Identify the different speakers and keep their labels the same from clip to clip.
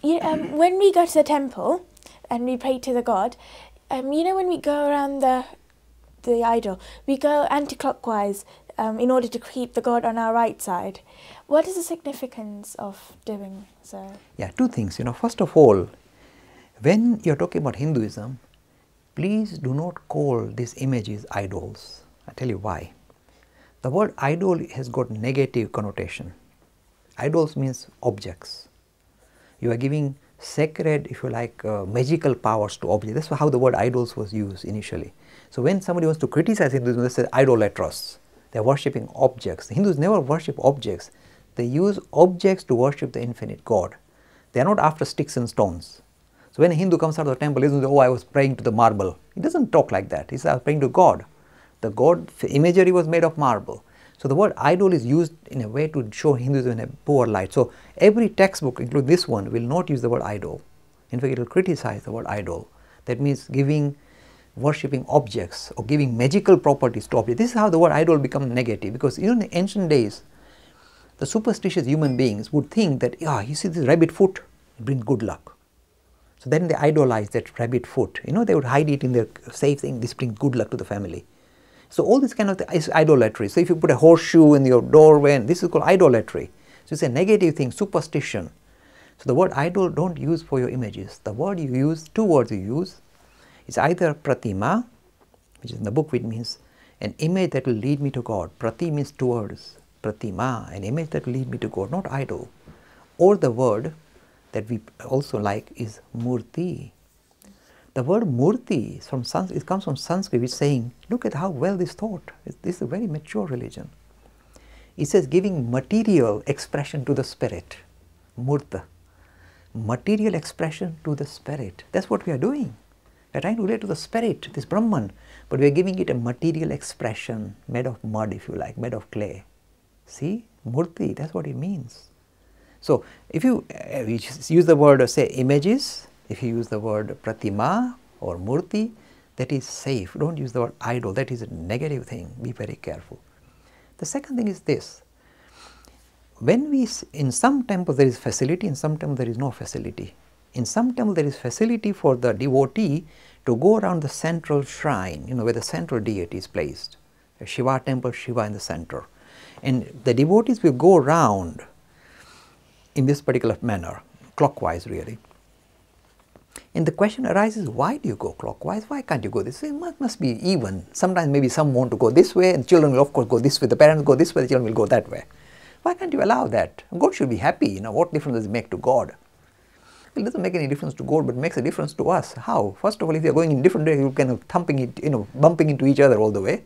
Speaker 1: when we go to the temple and we pray to the god, you know, when we go around the idol, we go anti-clockwise in order to keep the god on our right side. What is the significance of doing so?
Speaker 2: Yeah, two things. First of all, when you're talking about Hinduism, please do not call these images idols. I'll tell you why. The word idol has got negative connotation. Idols means objects. You are giving sacred, if you like, magical powers to objects. That's how the word idols was used initially. So when somebody wants to criticize Hinduism, they say idolatrous. They are worshipping objects. The Hindus never worship objects. They use objects to worship the infinite God. They are not after sticks and stones. So when a Hindu comes out of the temple, he doesn't say, oh, I was praying to the marble. He doesn't talk like that. He says, I was praying to God. The God imagery was made of marble. So the word idol is used in a way to show Hinduism in a poor light. So every textbook, including this one, will not use the word idol. In fact, it will criticize the word idol. That means worshipping objects or giving magical properties to objects. This is how the word idol becomes negative, because in the ancient days, the superstitious human beings would think that, yeah, you see this rabbit foot, it brings good luck. So then they idolize that rabbit foot. They would hide it in their safe, saying this brings good luck to the family. So all this kind of is idolatry. So if you put a horseshoe in your doorway, this is called idolatry. So it's a negative thing, superstition. So the word idol don't use for your images. The word you use, two words you use, is either pratima, which is in the book, which means an image that will lead me to God. Prati means towards. Pratima, an image that will lead me to God, not idol. Or the word that we also like is murti. The word murti is from it comes from Sanskrit, which is saying, look at how well this thought. This is a very mature religion. It says giving material expression to the spirit. Murta. Material expression to the spirit. That's what we are doing. We are trying to relate to the spirit, this Brahman, but we are giving it a material expression made of mud, if you like, made of clay. See, murti, that's what it means. So if you use the word, say, images, if you use the word pratima or murti, that is safe. Don't use the word idol. That is a negative thing. Be very careful. The second thing is this. In some temples there is facility, in some temples there is no facility. In some temples there is facility for the devotee to go around the central shrine, where the central deity is placed. A Shiva temple, Shiva in the center. And the devotees will go around in this particular manner, clockwise really. And the question arises, why do you go clockwise? Why can't you go this way? It must be even. Sometimes maybe some want to go this way, and children will of course go this way. The parents go this way, the children will go that way. Why can't you allow that? God should be happy. What difference does it make to God? Well, it doesn't make any difference to God, but it makes a difference to us. How? First of all, if you are going in different directions, you're kind of thumping it, bumping into each other all the way.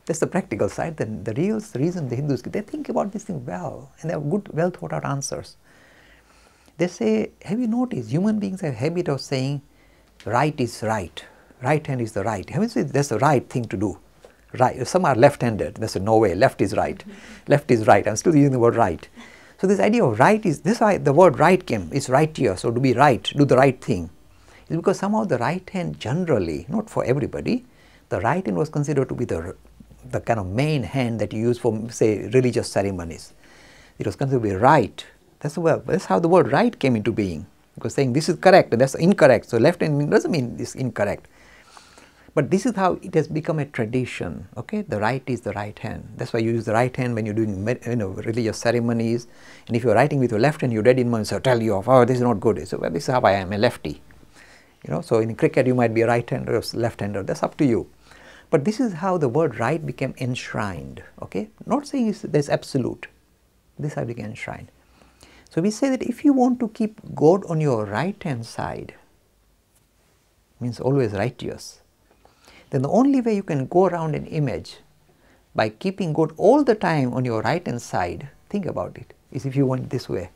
Speaker 2: That's the practical side. Then the real reason the Hindus, they think about this thing well, and they have good, well thought out answers. They say, have you noticed human beings have a habit of saying right is right, right hand is the right. Haven't you said that's the right thing to do? Right. Some are left-handed. They say no way, left is right. Left is right. I'm still using the word right. So this idea of right is, this is why the word right came, it's right here. So to be right, do the right thing. It's because somehow the right hand generally, not for everybody, the right hand was considered to be the kind of main hand that you use for, say, religious ceremonies. It was considered to be right. That's how the word right came into being, because saying this is correct and that's incorrect. So left hand doesn't mean this is incorrect. But this is how it has become a tradition. Okay, the right is the right hand. That's why you use the right hand when you're doing religious ceremonies. And if you're writing with your left hand, your dead in mind will tell you off. Oh, this is not good. So well, this is how I am, a lefty. So in cricket you might be a right-hander or left-hander. That's up to you. But this is how the word right became enshrined. Okay, not saying there's absolute. This is how it became enshrined. So we say that if you want to keep God on your right hand side, means always righteous, then the only way you can go around an image by keeping God all the time on your right hand side, think about it, is if you went this way,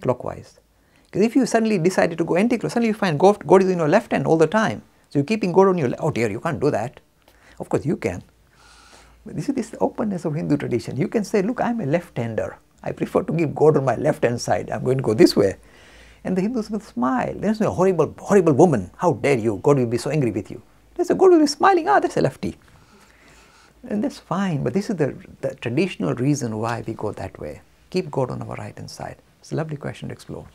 Speaker 2: clockwise. Because if you suddenly decided to go anti-clockwise, suddenly you find God is in your left hand all the time. So you're keeping God on your left. Oh dear, you can't do that. Of course you can. But this is this openness of Hindu tradition. You can say, look, I'm a left-hander. I prefer to give God on my left-hand side. I'm going to go this way. And the Hindus will smile. There's no horrible, horrible woman. How dare you? God will be so angry with you. They say, God will be smiling. Ah, that's a lefty. And that's fine. But this is the traditional reason why we go that way. Keep God on our right-hand side. It's a lovely question to explore.